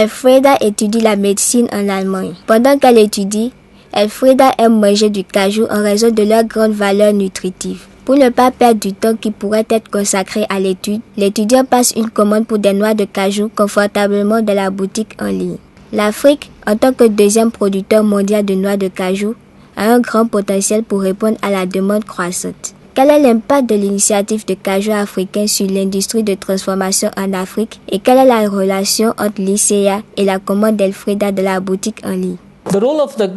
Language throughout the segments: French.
Elfrieda étudie la médecine en Allemagne. Pendant qu'elle étudie, Elfrieda aime manger du cajou en raison de leur grande valeur nutritive. Pour ne pas perdre du temps qui pourrait être consacré à l'étude, l'étudiant passe une commande pour des noix de cajou confortablement dans la boutique en ligne. L'Afrique, en tant que deuxième producteur mondial de noix de cajou, a un grand potentiel pour répondre à la demande croissante. Quel est l'impact de l'initiative de cajou africain sur l'industrie de transformation en Afrique et quelle est la relation entre l'ICA et la commande d'Elfrieda de la boutique en ligne? The role of the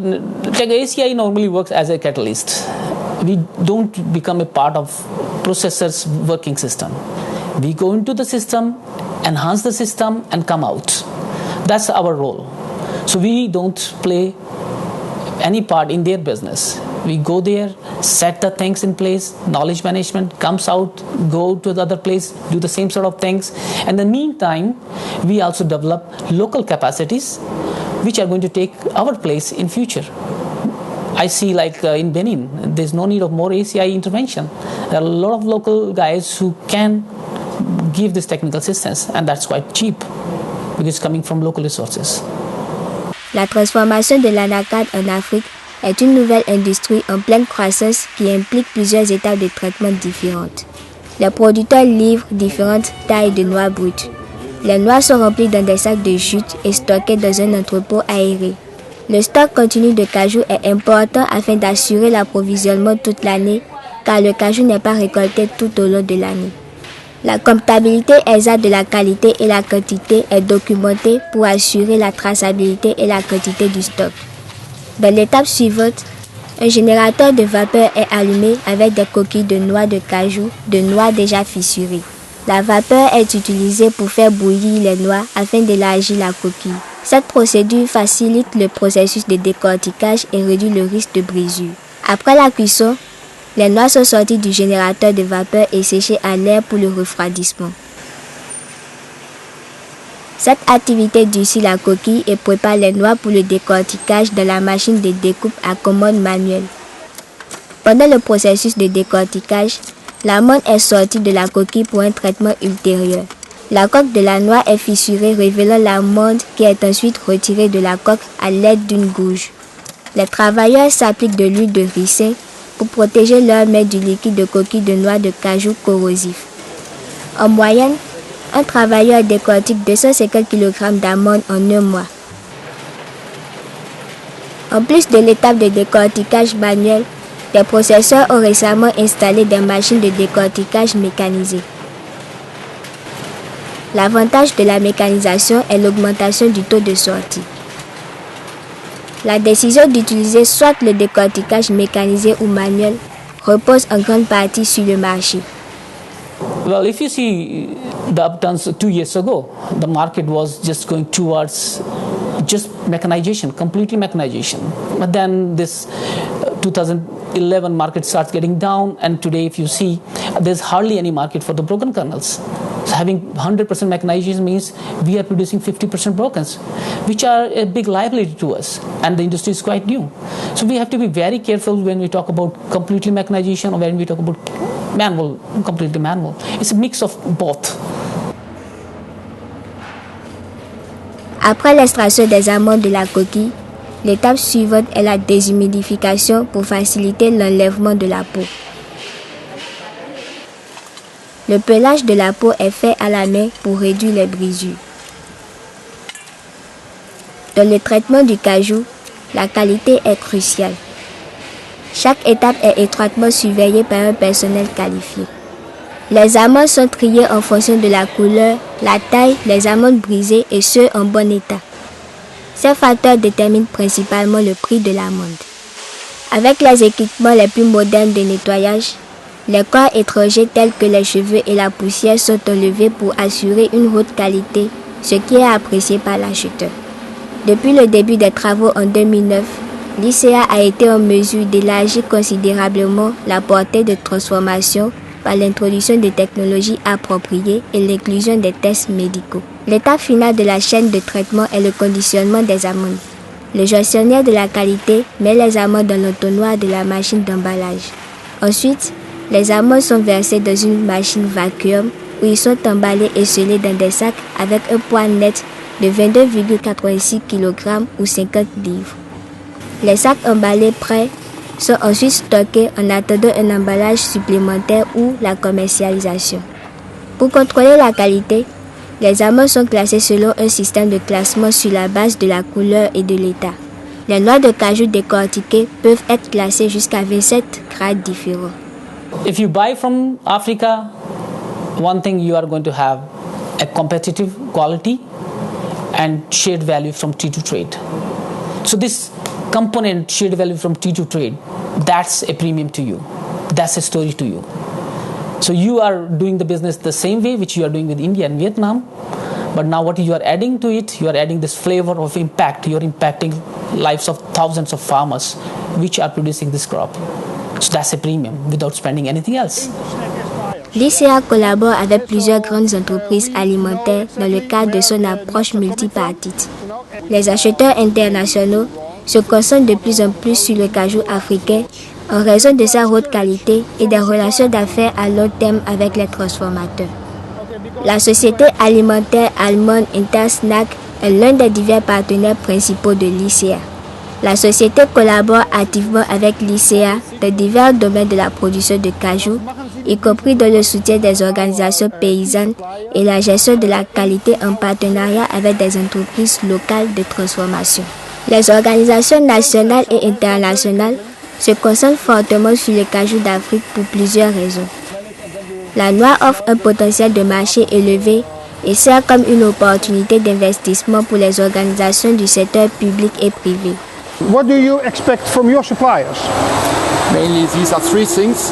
ACI normally works as a catalyst. We don't become a part of processor's working system. We go into the system, enhance the system, and come out. That's our role. So we don't play any part in their business. We go there, set the things in place, knowledge management comes out, go to the other place, do the same sort of things. And in the meantime, we also develop local capacities which are going to take our place in future. I see like in Benin, there's no need of more ACI intervention. There are a lot of local guys who can give this technical assistance and that's quite cheap because it's coming from local resources. La transformation de l'anacarde en Afrique est une nouvelle industrie en pleine croissance qui implique plusieurs étapes de traitement différentes. Les producteurs livrent différentes tailles de noix brutes. Les noix sont remplies dans des sacs de jute et stockées dans un entrepôt aéré. Le stock continu de cajou est important afin d'assurer l'approvisionnement toute l'année car le cajou n'est pas récolté tout au long de l'année. La comptabilité exacte de la qualité et la quantité est documentée pour assurer la traçabilité et la quantité du stock. Dans l'étape suivante, un générateur de vapeur est allumé avec des coquilles de noix de cajou, de noix déjà fissurées. La vapeur est utilisée pour faire bouillir les noix afin d'élargir la coquille. Cette procédure facilite le processus de décortiquage et réduit le risque de brisure. Après la cuisson, les noix sont sorties du générateur de vapeur et séchées à l'air pour le refroidissement. Cette activité durcit la coquille et prépare les noix pour le décortiquage dans la machine de découpe à commande manuelle. Pendant le processus de décortiquage, l'amande est sortie de la coquille pour un traitement ultérieur. La coque de la noix est fissurée, révélant l'amande qui est ensuite retirée de la coque à l'aide d'une gouge. Les travailleurs s'appliquent de l'huile de ricin pour protéger leurs mains du liquide de coquille de noix de cajou corrosif. En moyenne, un travailleur décortique 250 kg d'amandes en un mois. En plus de l'étape de décortiquage manuel, les processeurs ont récemment installé des machines de décortiquage mécanisées. L'avantage de la mécanisation est l'augmentation du taux de sortie. La décision d'utiliser soit le décortiquage mécanisé ou manuel repose en grande partie sur le marché. Well, if you see the upturns 2 years ago, the market was just going towards just mechanization, completely mechanization. But then this 2011 market starts getting down, and today if you see, there's hardly any market for the broken kernels. So having 100% mechanization means we are producing 50% brokens, which are a big liability to us, and the industry is quite new. So we have to be very careful when we talk about completely mechanization or when we talk about manual, completely manual. It's a mix of both. Après l'extraction des amandes de la coquille, l'étape suivante est la déshumidification pour faciliter l'enlèvement de la peau. Le pelage de la peau est fait à la main pour réduire les brisures. Dans le traitement du cajou, la qualité est cruciale. Chaque étape est étroitement surveillée par un personnel qualifié. Les amandes sont triées en fonction de la couleur, la taille, les amandes brisées et ceux en bon état. Ces facteurs déterminent principalement le prix de l'amande. Avec les équipements les plus modernes de nettoyage, les corps étrangers tels que les cheveux et la poussière sont enlevés pour assurer une haute qualité, ce qui est apprécié par l'acheteur. Depuis le début des travaux en 2009, l'ICA a été en mesure d'élargir considérablement la portée de transformation par l'introduction de technologies appropriées et l'inclusion des tests médicaux. L'étape finale de la chaîne de traitement est le conditionnement des amandes. Le gestionnaire de la qualité met les amandes dans l'entonnoir de la machine d'emballage. Ensuite, les amandes sont versées dans une machine vacuum où ils sont emballés et scellés dans des sacs avec un poids net de 22,86 kg ou 50 livres. Les sacs emballés prêts sont ensuite stockés en attendant un emballage supplémentaire ou la commercialisation. Pour contrôler la qualité, les amandes sont classées selon un système de classement sur la base de la couleur et de l'état. Les noix de cajou décortiquées peuvent être classées jusqu'à 27 grades différents. If you buy from Africa, one thing you are going to have a competitive quality and shared value from T2 trade. So this component, shared value from T2 trade, that's a premium to you. That's a story to you. So you are doing the business the same way which you are doing with India and Vietnam, but now what you are adding to it, you are adding this flavor of impact. You are impacting lives of thousands of farmers which are producing this crop. So that's a premium without spending anything else. L'ICA collabore avec plusieurs grandes entreprises alimentaires dans le cadre de son approche multipartite. Les acheteurs internationaux se concentrent de plus en plus sur le cajou africain en raison de sa haute qualité et des relations d'affaires à long terme avec les transformateurs. La société alimentaire allemande Intersnack est l'un des divers partenaires principaux de l'ICA. La société collabore activement avec l'ICA dans divers domaines de la production de cajou, y compris dans le soutien des organisations paysannes et la gestion de la qualité en partenariat avec des entreprises locales de transformation. Les organisations nationales et internationales se concentrent fortement sur le cajou d'Afrique pour plusieurs raisons. La noix offre un potentiel de marché élevé et sert comme une opportunité d'investissement pour les organisations du secteur public et privé. What do you expect from your suppliers? Mainly these are three things.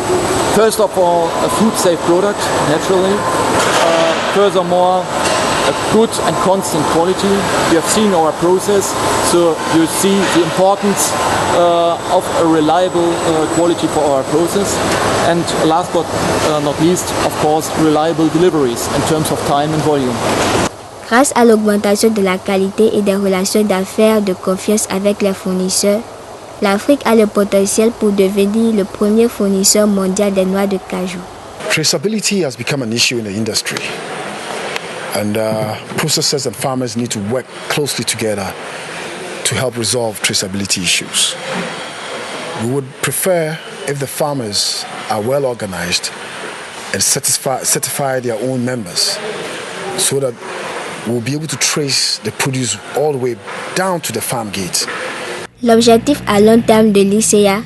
First of all, a food-safe product, naturally. Furthermore, a good and constant quality. You have seen our process, so you see the importance of a reliable quality for our process. And last but not least, of course, reliable deliveries in terms of time and volume. Grâce à l'augmentation de la qualité et des relations d'affaires de confiance avec les fournisseurs, l'Afrique a le potentiel pour devenir le premier fournisseur mondial des noix de cajou. Traceability has become an issue in the industry, and processors and farmers need to work closely together to help resolve traceability issues. We would prefer if the farmers are well organized and certify their own members, so that we'll be able to trace the produce all the way down to the farm gate. L'objectif à long terme de l'ICA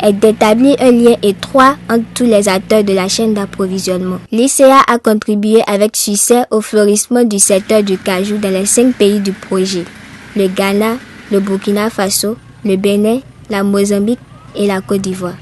est d'établir un lien étroit entre tous les acteurs de la chaîne d'approvisionnement. L'ICA a contribué avec succès au florissement du secteur du cajou dans les 5 pays du projet: le Ghana, le Burkina Faso, le Bénin, la Mozambique et la Côte d'Ivoire.